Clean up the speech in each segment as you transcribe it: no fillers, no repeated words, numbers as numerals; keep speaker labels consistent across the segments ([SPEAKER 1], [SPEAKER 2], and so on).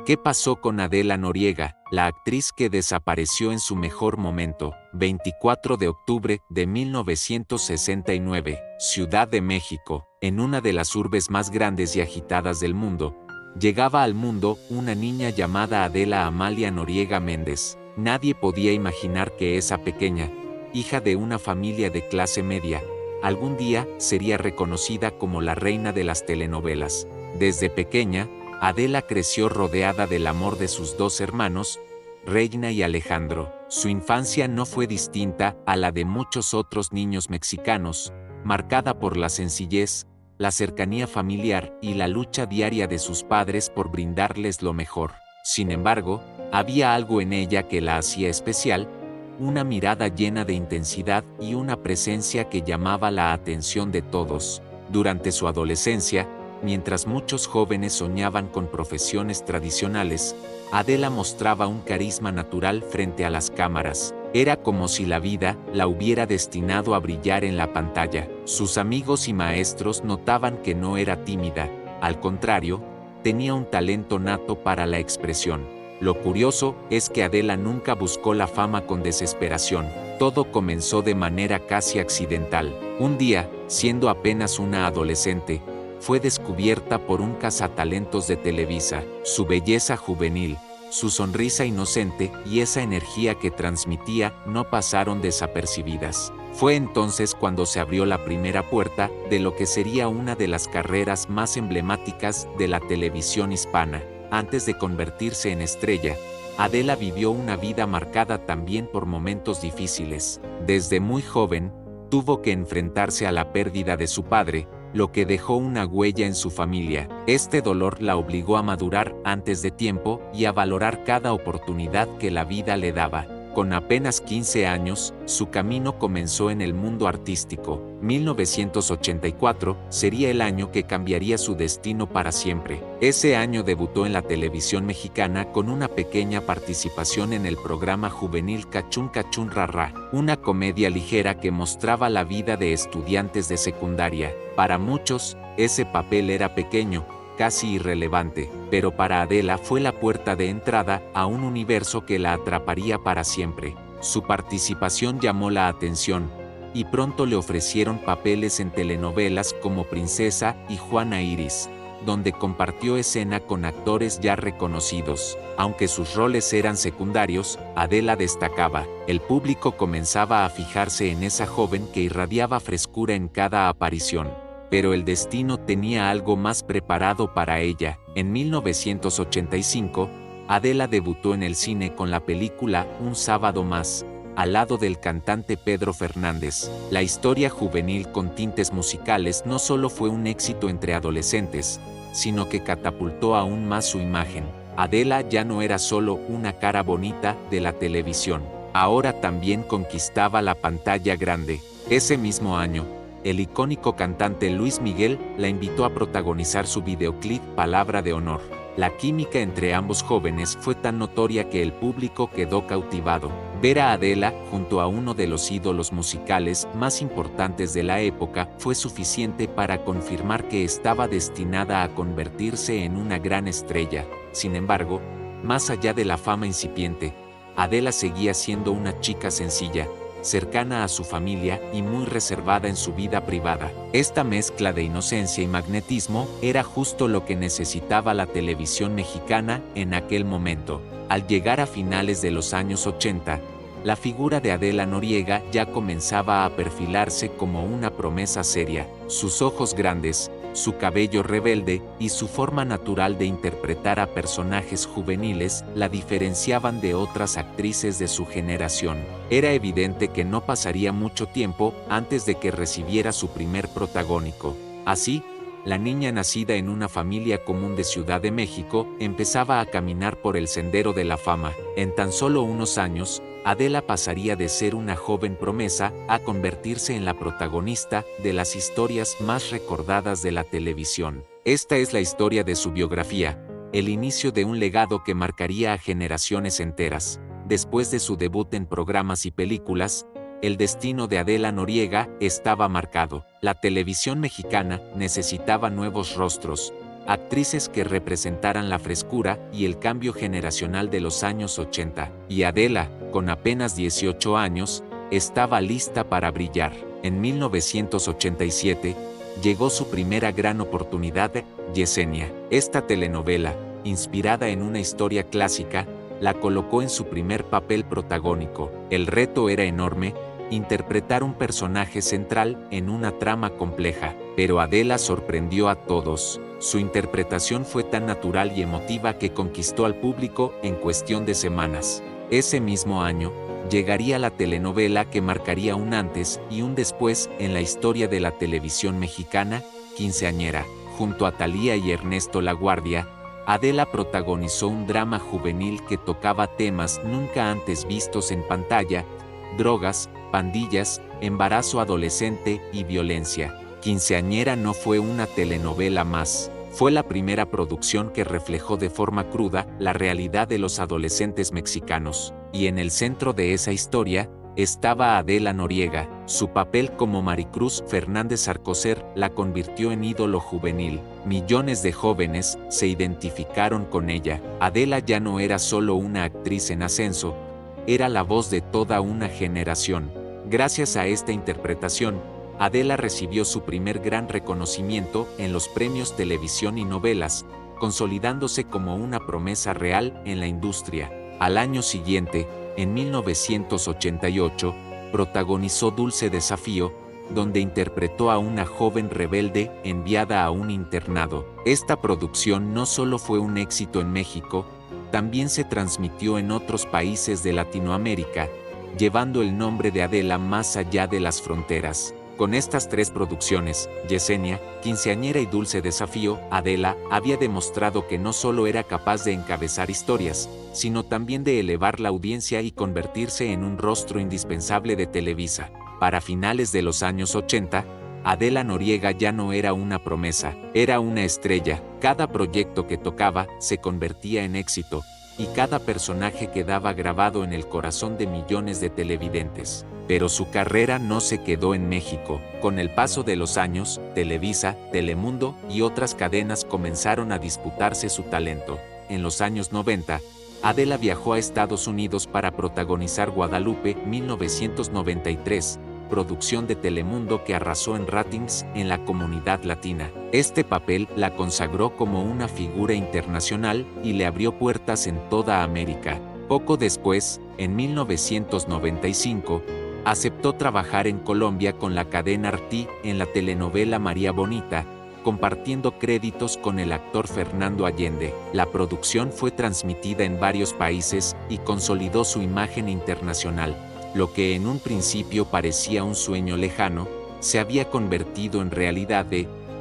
[SPEAKER 1] ¿Qué pasó con Adela Noriega, la actriz que desapareció en su mejor momento? 24 de octubre de 1969, Ciudad de México, en una de las urbes más grandes y agitadas del mundo, llegaba al mundo una niña llamada Adela Amalia Noriega Méndez. Nadie podía imaginar que esa pequeña, hija de una familia de clase media, algún día sería reconocida como la reina de las telenovelas. Desde pequeña, Adela creció rodeada del amor de sus dos hermanos, Reina y Alejandro. Su infancia no fue distinta a la de muchos otros niños mexicanos, marcada por la sencillez, la cercanía familiar y la lucha diaria de sus padres por brindarles lo mejor. Sin embargo, había algo en ella que la hacía especial, una mirada llena de intensidad y una presencia que llamaba la atención de todos. Durante su adolescencia, mientras muchos jóvenes soñaban con profesiones tradicionales, Adela mostraba un carisma natural frente a las cámaras. Era como si la vida la hubiera destinado a brillar en la pantalla. Sus amigos y maestros notaban que no era tímida, al contrario, tenía un talento nato para la expresión. Lo curioso es que Adela nunca buscó la fama con desesperación. Todo comenzó de manera casi accidental. Un día, siendo apenas una adolescente, fue descubierta por un cazatalentos de Televisa. Su belleza juvenil, su sonrisa inocente y esa energía que transmitía no pasaron desapercibidas. Fue entonces cuando se abrió la primera puerta de lo que sería una de las carreras más emblemáticas de la televisión hispana. Antes de convertirse en estrella, Adela vivió una vida marcada también por momentos difíciles. Desde muy joven, tuvo que enfrentarse a la pérdida de su padre, lo que dejó una huella en su familia. Este dolor la obligó a madurar antes de tiempo y a valorar cada oportunidad que la vida le daba. Con apenas 15 años, su camino comenzó en el mundo artístico. 1984 sería el año que cambiaría su destino para siempre. Ese año debutó en la televisión mexicana con una pequeña participación en el programa juvenil Cachún Cachún Rarrá, una comedia ligera que mostraba la vida de estudiantes de secundaria. Para muchos, ese papel era pequeño, casi irrelevante, pero para Adela fue la puerta de entrada a un universo que la atraparía para siempre. Su participación llamó la atención, y pronto le ofrecieron papeles en telenovelas como Princesa y Juana Iris, donde compartió escena con actores ya reconocidos. Aunque sus roles eran secundarios, Adela destacaba. El público comenzaba a fijarse en esa joven que irradiaba frescura en cada aparición. Pero el destino tenía algo más preparado para ella. En 1985, Adela debutó en el cine con la película Un sábado más, al lado del cantante Pedro Fernández. La historia juvenil con tintes musicales no solo fue un éxito entre adolescentes, sino que catapultó aún más su imagen. Adela ya no era solo una cara bonita de la televisión, ahora también conquistaba la pantalla grande. Ese mismo año, el icónico cantante Luis Miguel la invitó a protagonizar su videoclip Palabra de Honor. La química entre ambos jóvenes fue tan notoria que el público quedó cautivado. Ver a Adela junto a uno de los ídolos musicales más importantes de la época fue suficiente para confirmar que estaba destinada a convertirse en una gran estrella. Sin embargo, más allá de la fama incipiente, Adela seguía siendo una chica sencilla, cercana a su familia y muy reservada en su vida privada. Esta mezcla de inocencia y magnetismo era justo lo que necesitaba la televisión mexicana en aquel momento. Al llegar a finales de los años 80, la figura de Adela Noriega ya comenzaba a perfilarse como una promesa seria. Sus ojos grandes, su cabello rebelde y su forma natural de interpretar a personajes juveniles la diferenciaban de otras actrices de su generación. Era evidente que no pasaría mucho tiempo antes de que recibiera su primer protagónico. Así, la niña nacida en una familia común de Ciudad de México empezaba a caminar por el sendero de la fama. En tan solo unos años, Adela pasaría de ser una joven promesa a convertirse en la protagonista de las historias más recordadas de la televisión. Esta es la historia de su biografía, el inicio de un legado que marcaría a generaciones enteras. Después de su debut en programas y películas, el destino de Adela Noriega estaba marcado. La televisión mexicana necesitaba nuevos rostros, actrices que representaran la frescura y el cambio generacional de los años 80, y Adela, con apenas 18 años, estaba lista para brillar. En 1987, llegó su primera gran oportunidad, Yesenia. Esta telenovela, inspirada en una historia clásica, la colocó en su primer papel protagónico. El reto era enorme, interpretar un personaje central en una trama compleja, pero Adela sorprendió a todos. Su interpretación fue tan natural y emotiva que conquistó al público en cuestión de semanas. Ese mismo año, llegaría la telenovela que marcaría un antes y un después en la historia de la televisión mexicana, Quinceañera. Junto a Thalía y Ernesto Laguardia, Adela protagonizó un drama juvenil que tocaba temas nunca antes vistos en pantalla: drogas, pandillas, embarazo adolescente y violencia. Quinceañera no fue una telenovela más. Fue la primera producción que reflejó de forma cruda la realidad de los adolescentes mexicanos, y en el centro de esa historia estaba Adela Noriega. Su papel como Maricruz Fernández Alcocer la convirtió en ídolo juvenil. Millones de jóvenes se identificaron con ella. Adela ya no era solo una actriz en ascenso, era la voz de toda una generación. Gracias a esta interpretación, Adela recibió su primer gran reconocimiento en los premios Televisión y Novelas, consolidándose como una promesa real en la industria. Al año siguiente, en 1988, protagonizó Dulce Desafío, donde interpretó a una joven rebelde enviada a un internado. Esta producción no solo fue un éxito en México, también se transmitió en otros países de Latinoamérica, llevando el nombre de Adela más allá de las fronteras. Con estas tres producciones, Yesenia, Quinceañera y Dulce Desafío, Adela había demostrado que no solo era capaz de encabezar historias, sino también de elevar la audiencia y convertirse en un rostro indispensable de Televisa. Para finales de los años 80, Adela Noriega ya no era una promesa, era una estrella. Cada proyecto que tocaba se convertía en éxito, y cada personaje quedaba grabado en el corazón de millones de televidentes. Pero su carrera no se quedó en México. Con el paso de los años, Televisa, Telemundo y otras cadenas comenzaron a disputarse su talento. En los años 90, Adela viajó a Estados Unidos para protagonizar Guadalupe 1993, producción de Telemundo que arrasó en ratings en la comunidad latina. Este papel la consagró como una figura internacional y le abrió puertas en toda América. Poco después, en 1995, aceptó trabajar en Colombia con la cadena RTI en la telenovela María Bonita, compartiendo créditos con el actor Fernando Allende. La producción fue transmitida en varios países y consolidó su imagen internacional. Lo que en un principio parecía un sueño lejano, se había convertido en realidad.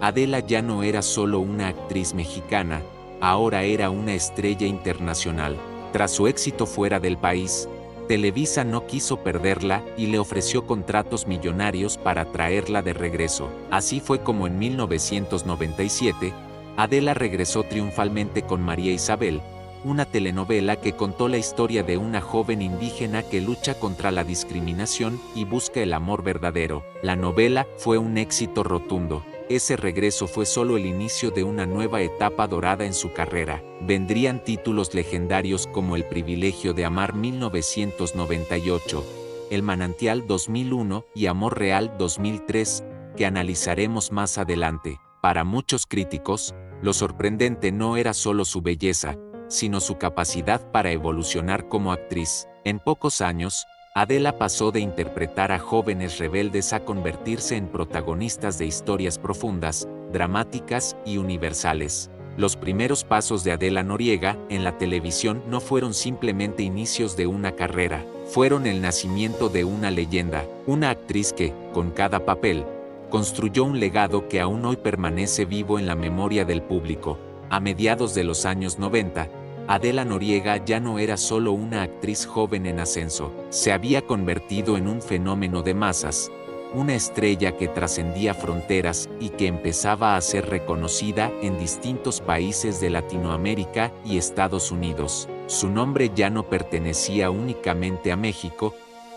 [SPEAKER 1] Adela ya no era solo una actriz mexicana, ahora era una estrella internacional. Tras su éxito fuera del país, Televisa no quiso perderla y le ofreció contratos millonarios para traerla de regreso. Así fue como en 1997, Adela regresó triunfalmente con María Isabel, una telenovela que contó la historia de una joven indígena que lucha contra la discriminación y busca el amor verdadero. La novela fue un éxito rotundo. Ese regreso fue solo el inicio de una nueva etapa dorada en su carrera. Vendrían títulos legendarios como El privilegio de amar 1998, El manantial 2001 y Amor real 2003, que analizaremos más adelante. Para muchos críticos, lo sorprendente no era solo su belleza, sino su capacidad para evolucionar como actriz. En pocos años, Adela pasó de interpretar a jóvenes rebeldes a convertirse en protagonistas de historias profundas, dramáticas y universales. Los primeros pasos de Adela Noriega en la televisión no fueron simplemente inicios de una carrera, fueron el nacimiento de una leyenda, una actriz que, con cada papel, construyó un legado que aún hoy permanece vivo en la memoria del público. A mediados de los años 90, Adela Noriega ya no era solo una actriz joven en ascenso, se había convertido en un fenómeno de masas, una estrella que trascendía fronteras y que empezaba a ser reconocida en distintos países de Latinoamérica y Estados Unidos. Su nombre ya no pertenecía únicamente a México,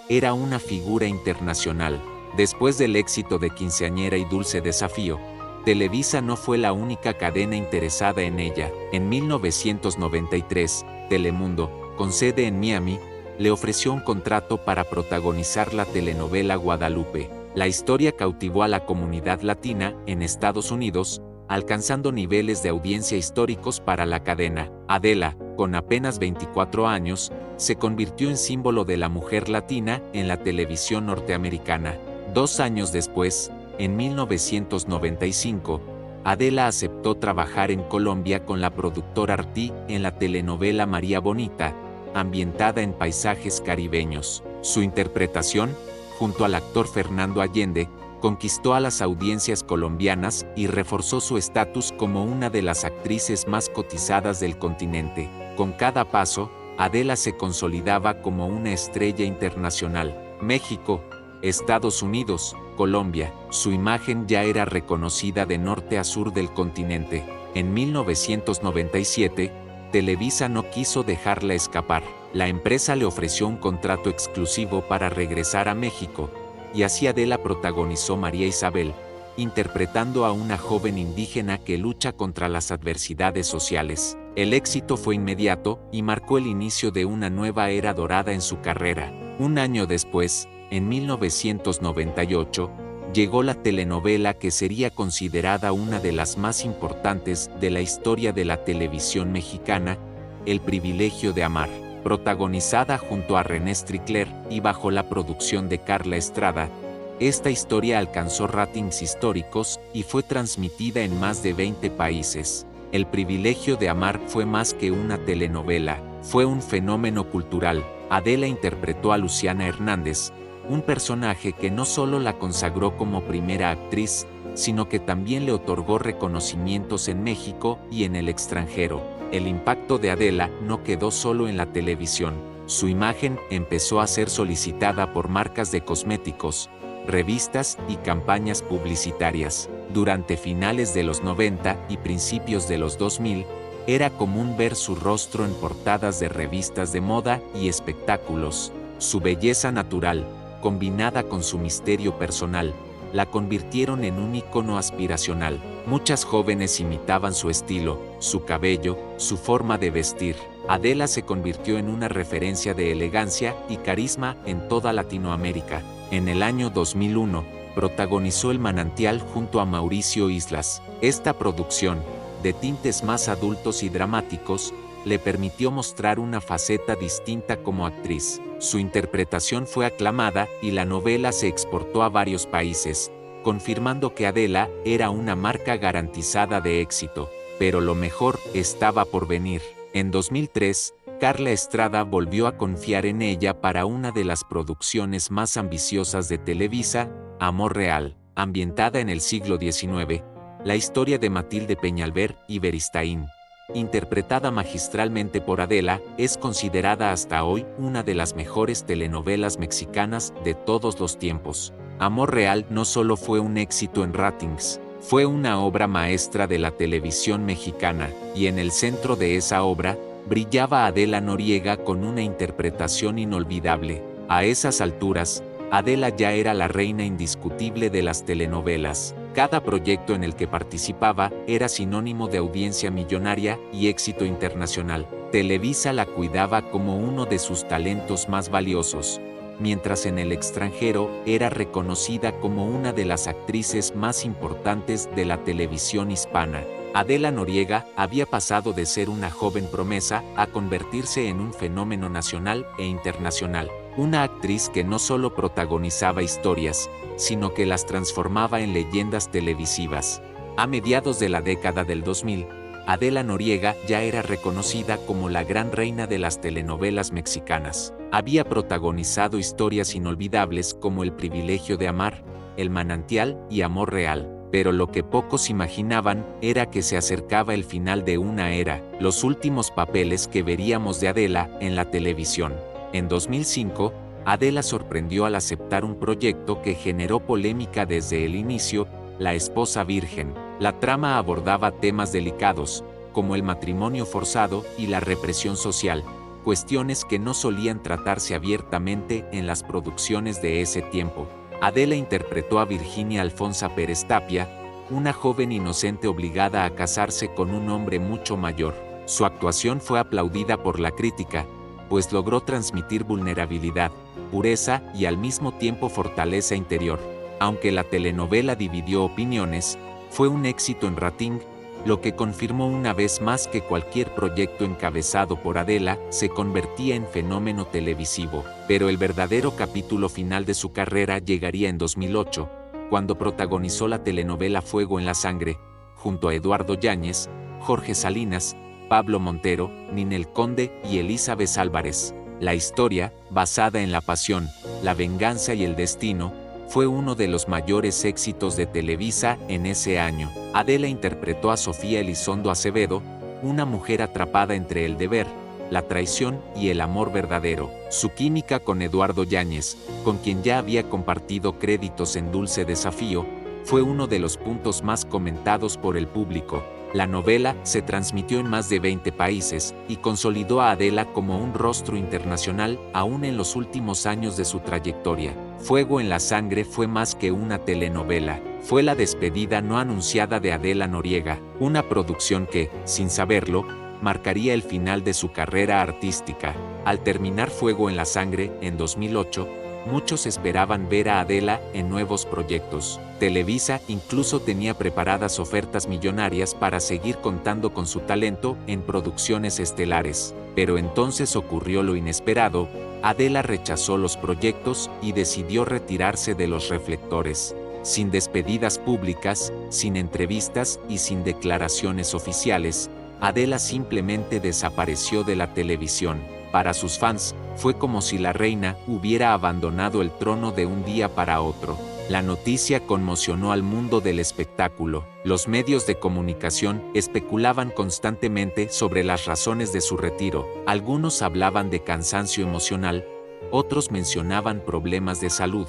[SPEAKER 1] era una figura internacional. Después del éxito de Quinceañera y Dulce Desafío, Televisa no fue la única cadena interesada en ella. En 1993, Telemundo, con sede en Miami, le ofreció un contrato para protagonizar la telenovela Guadalupe. La historia cautivó a la comunidad latina en Estados Unidos, alcanzando niveles de audiencia históricos para la cadena. Adela, con apenas 24 años, se convirtió en símbolo de la mujer latina en la televisión norteamericana. 2 años después, en 1995, Adela aceptó trabajar en Colombia con la productora Arti en la telenovela María Bonita, ambientada en paisajes caribeños. Su interpretación, junto al actor Fernando Allende, conquistó a las audiencias colombianas y reforzó su estatus como una de las actrices más cotizadas del continente. Con cada paso, Adela se consolidaba como una estrella internacional. México, Estados Unidos, Colombia, su imagen ya era reconocida de norte a sur del continente. En 1997, Televisa no quiso dejarla escapar. La empresa le ofreció un contrato exclusivo para regresar a México, y así Adela protagonizó María Isabel, interpretando a una joven indígena que lucha contra las adversidades sociales. El éxito fue inmediato y marcó el inicio de una nueva era dorada en su carrera. Un año después, en 1998, llegó la telenovela que sería considerada una de las más importantes de la historia de la televisión mexicana, El privilegio de amar. Protagonizada junto a René Strickler y bajo la producción de Carla Estrada, esta historia alcanzó ratings históricos y fue transmitida en más de 20 países. El privilegio de amar fue más que una telenovela, fue un fenómeno cultural. Adela interpretó a Luciana Hernández, un personaje que no solo la consagró como primera actriz, sino que también le otorgó reconocimientos en México y en el extranjero. El impacto de Adela no quedó solo en la televisión. Su imagen empezó a ser solicitada por marcas de cosméticos, revistas y campañas publicitarias. Durante finales de los 90 y principios de los 2000, era común ver su rostro en portadas de revistas de moda y espectáculos. Su belleza natural, combinada con su misterio personal, la convirtieron en un ícono aspiracional. Muchas jóvenes imitaban su estilo, su cabello, su forma de vestir. Adela se convirtió en una referencia de elegancia y carisma en toda Latinoamérica. En el año 2001, protagonizó El Manantial junto a Mauricio Islas. Esta producción, de tintes más adultos y dramáticos, le permitió mostrar una faceta distinta como actriz. Su interpretación fue aclamada y la novela se exportó a varios países, confirmando que Adela era una marca garantizada de éxito. Pero lo mejor estaba por venir. En 2003, Carla Estrada volvió a confiar en ella para una de las producciones más ambiciosas de Televisa, Amor Real, ambientada en el siglo XIX, la historia de Matilde Peñalver y Beristain, interpretada magistralmente por Adela, es considerada hasta hoy una de las mejores telenovelas mexicanas de todos los tiempos. Amor Real no solo fue un éxito en ratings, fue una obra maestra de la televisión mexicana, y en el centro de esa obra, brillaba Adela Noriega con una interpretación inolvidable. A esas alturas, Adela ya era la reina indiscutible de las telenovelas. Cada proyecto en el que participaba era sinónimo de audiencia millonaria y éxito internacional. Televisa la cuidaba como uno de sus talentos más valiosos, mientras en el extranjero era reconocida como una de las actrices más importantes de la televisión hispana. Adela Noriega había pasado de ser una joven promesa a convertirse en un fenómeno nacional e internacional. Una actriz que no solo protagonizaba historias, sino que las transformaba en leyendas televisivas. A mediados de la década del 2000, Adela Noriega ya era reconocida como la gran reina de las telenovelas mexicanas. Había protagonizado historias inolvidables como El privilegio de amar, El manantial y Amor Real. Pero lo que pocos imaginaban era que se acercaba el final de una era, los últimos papeles que veríamos de Adela en la televisión. En 2005, Adela sorprendió al aceptar un proyecto que generó polémica desde el inicio, La esposa virgen. La trama abordaba temas delicados, como el matrimonio forzado y la represión social, cuestiones que no solían tratarse abiertamente en las producciones de ese tiempo. Adela interpretó a Virginia Alfonsa Pérez Tapia, una joven inocente obligada a casarse con un hombre mucho mayor. Su actuación fue aplaudida por la crítica, pues logró transmitir vulnerabilidad, pureza y al mismo tiempo fortaleza interior. Aunque la telenovela dividió opiniones, fue un éxito en rating, lo que confirmó una vez más que cualquier proyecto encabezado por Adela se convertía en fenómeno televisivo. Pero el verdadero capítulo final de su carrera llegaría en 2008, cuando protagonizó la telenovela Fuego en la Sangre, junto a Eduardo Yáñez, Jorge Salinas, Pablo Montero, Ninel Conde y Elizabeth Álvarez. La historia, basada en la pasión, la venganza y el destino, fue uno de los mayores éxitos de Televisa en ese año. Adela interpretó a Sofía Elizondo Acevedo, una mujer atrapada entre el deber, la traición y el amor verdadero. Su química con Eduardo Yáñez, con quien ya había compartido créditos en Dulce Desafío, fue uno de los puntos más comentados por el público. La novela se transmitió en más de 20 países y consolidó a Adela como un rostro internacional aún en los últimos años de su trayectoria. Fuego en la Sangre fue más que una telenovela, fue la despedida no anunciada de Adela Noriega, una producción que, sin saberlo, marcaría el final de su carrera artística. Al terminar Fuego en la Sangre, en 2008, muchos esperaban ver a Adela en nuevos proyectos. Televisa incluso tenía preparadas ofertas millonarias para seguir contando con su talento en producciones estelares. Pero entonces ocurrió lo inesperado, Adela rechazó los proyectos y decidió retirarse de los reflectores. Sin despedidas públicas, sin entrevistas y sin declaraciones oficiales, Adela simplemente desapareció de la televisión. Para sus fans, fue como si la reina hubiera abandonado el trono de un día para otro. La noticia conmocionó al mundo del espectáculo. Los medios de comunicación especulaban constantemente sobre las razones de su retiro. Algunos hablaban de cansancio emocional, otros mencionaban problemas de salud,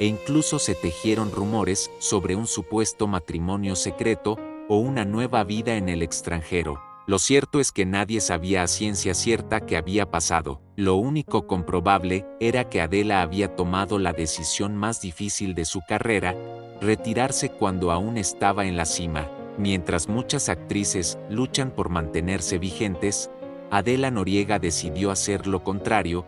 [SPEAKER 1] e incluso se tejieron rumores sobre un supuesto matrimonio secreto o una nueva vida en el extranjero. Lo cierto es que nadie sabía a ciencia cierta qué había pasado. Lo único comprobable era que Adela había tomado la decisión más difícil de su carrera, retirarse cuando aún estaba en la cima. Mientras muchas actrices luchan por mantenerse vigentes, Adela Noriega decidió hacer lo contrario,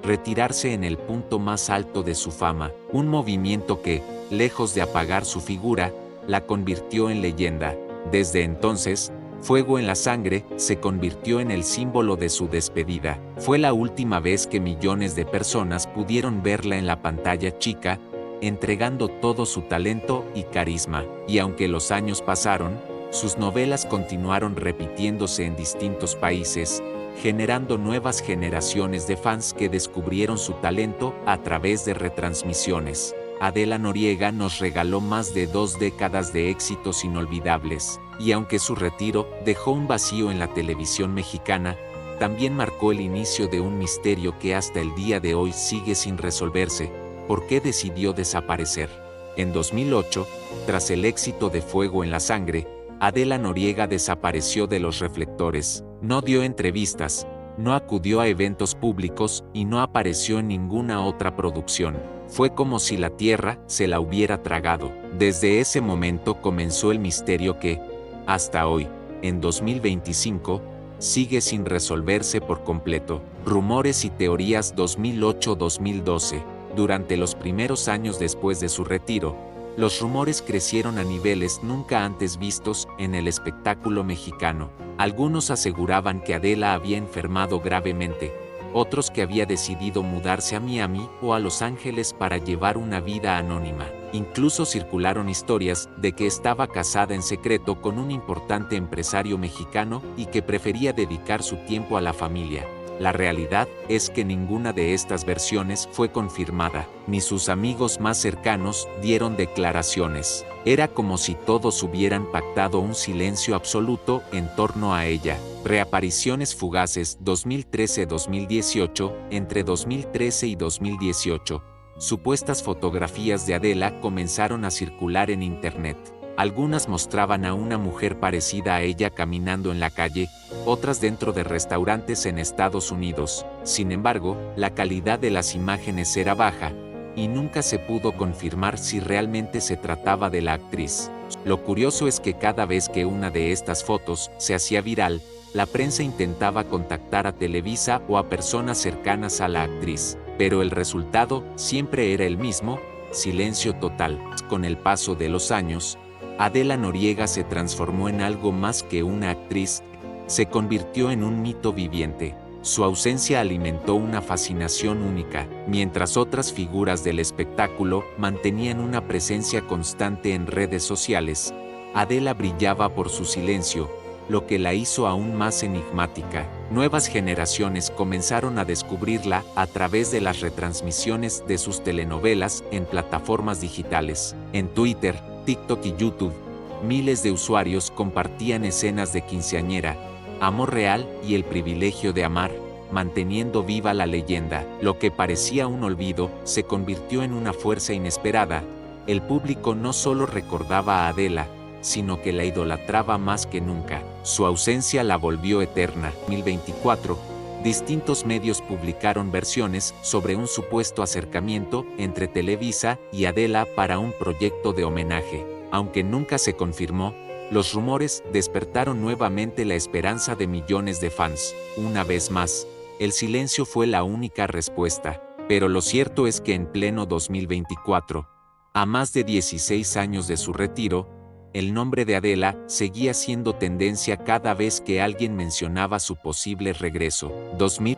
[SPEAKER 1] retirarse en el punto más alto de su fama, un movimiento que, lejos de apagar su figura, la convirtió en leyenda. Desde entonces, Fuego en la Sangre se convirtió en el símbolo de su despedida. Fue la última vez que millones de personas pudieron verla en la pantalla chica, entregando todo su talento y carisma. Y aunque los años pasaron, sus novelas continuaron repitiéndose en distintos países, generando nuevas generaciones de fans que descubrieron su talento a través de retransmisiones. Adela Noriega nos regaló más de 2 décadas de éxitos inolvidables, y aunque su retiro dejó un vacío en la televisión mexicana, también marcó el inicio de un misterio que hasta el día de hoy sigue sin resolverse. ¿Por qué decidió desaparecer? En 2008, tras el éxito de Fuego en la Sangre, Adela Noriega desapareció de los reflectores, no dio entrevistas, no acudió a eventos públicos y no apareció en ninguna otra producción. Fue como si la tierra se la hubiera tragado. Desde ese momento comenzó el misterio que, hasta hoy, en 2025, sigue sin resolverse por completo. Rumores y teorías 2008-2012. Durante los primeros años después de su retiro, los rumores crecieron a niveles nunca antes vistos en el espectáculo mexicano. Algunos aseguraban que Adela había enfermado gravemente, otros que había decidido mudarse a Miami o a Los Ángeles para llevar una vida anónima. Incluso circularon historias de que estaba casada en secreto con un importante empresario mexicano y que prefería dedicar su tiempo a la familia. La realidad es que ninguna de estas versiones fue confirmada, ni sus amigos más cercanos dieron declaraciones. Era como si todos hubieran pactado un silencio absoluto en torno a ella. Reapariciones fugaces 2013-2018. Entre 2013 y 2018, supuestas fotografías de Adela comenzaron a circular en internet. Algunas mostraban a una mujer parecida a ella caminando en la calle, otras dentro de restaurantes en Estados Unidos. Sin embargo, la calidad de las imágenes era baja, y nunca se pudo confirmar si realmente se trataba de la actriz. Lo curioso es que cada vez que una de estas fotos se hacía viral, la prensa intentaba contactar a Televisa o a personas cercanas a la actriz, pero el resultado siempre era el mismo: silencio total. Con el paso de los años, Adela Noriega se transformó en algo más que una actriz, se convirtió en un mito viviente. Su ausencia alimentó una fascinación única, mientras otras figuras del espectáculo mantenían una presencia constante en redes sociales. Adela brillaba por su silencio, lo que la hizo aún más enigmática. Nuevas generaciones comenzaron a descubrirla a través de las retransmisiones de sus telenovelas en plataformas digitales. En Twitter, TikTok y YouTube, miles de usuarios compartían escenas de quinceañera, amor real y el privilegio de amar, manteniendo viva la leyenda. Lo que parecía un olvido se convirtió en una fuerza inesperada. El público no solo recordaba a Adela, sino que la idolatraba más que nunca. Su ausencia la volvió eterna. En 2024, distintos medios publicaron versiones sobre un supuesto acercamiento entre Televisa y Adela para un proyecto de homenaje. Aunque nunca se confirmó, los rumores despertaron nuevamente la esperanza de millones de fans. Una vez más, el silencio fue la única respuesta. Pero lo cierto es que en pleno 2024, a más de 16 años de su retiro, el nombre de Adela seguía siendo tendencia cada vez que alguien mencionaba su posible regreso.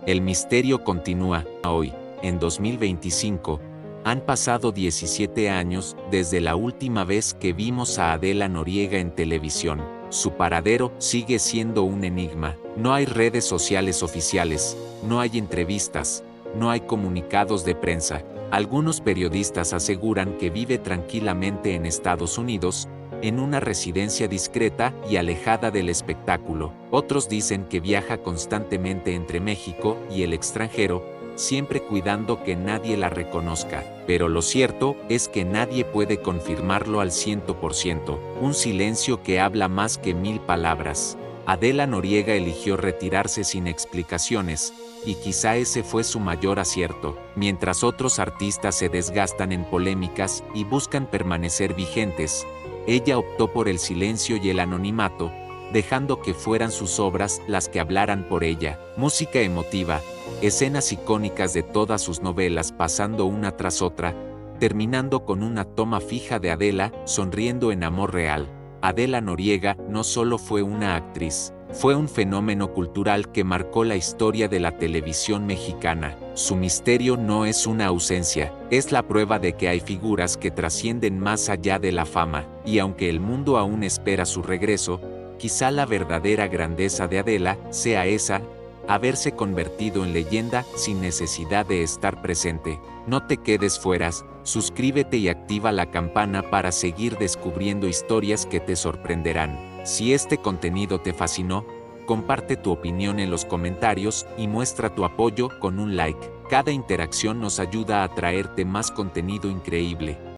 [SPEAKER 1] El misterio continúa. Hoy, en 2025, han pasado 17 años desde la última vez que vimos a Adela Noriega en televisión. Su paradero sigue siendo un enigma. No hay redes sociales oficiales, no hay entrevistas, no hay comunicados de prensa. Algunos periodistas aseguran que vive tranquilamente en Estados Unidos, en una residencia discreta y alejada del espectáculo. Otros dicen que viaja constantemente entre México y el extranjero, siempre cuidando que nadie la reconozca. Pero lo cierto es que nadie puede confirmarlo al 100%. Un silencio que habla más que 1000 palabras. Adela Noriega eligió retirarse sin explicaciones, y quizá ese fue su mayor acierto. Mientras otros artistas se desgastan en polémicas y buscan permanecer vigentes, ella optó por el silencio y el anonimato, dejando que fueran sus obras las que hablaran por ella. Música emotiva, escenas icónicas de todas sus novelas pasando una tras otra, terminando con una toma fija de Adela sonriendo en Amor Real. Adela Noriega no solo fue una actriz, fue un fenómeno cultural que marcó la historia de la televisión mexicana. Su misterio no es una ausencia, es la prueba de que hay figuras que trascienden más allá de la fama, y aunque el mundo aún espera su regreso, quizá la verdadera grandeza de Adela sea esa: haberse convertido en leyenda sin necesidad de estar presente. No te quedes fuera, suscríbete y activa la campana para seguir descubriendo historias que te sorprenderán. Si este contenido te fascinó, comparte tu opinión en los comentarios y muestra tu apoyo con un like. Cada interacción nos ayuda a traerte más contenido increíble.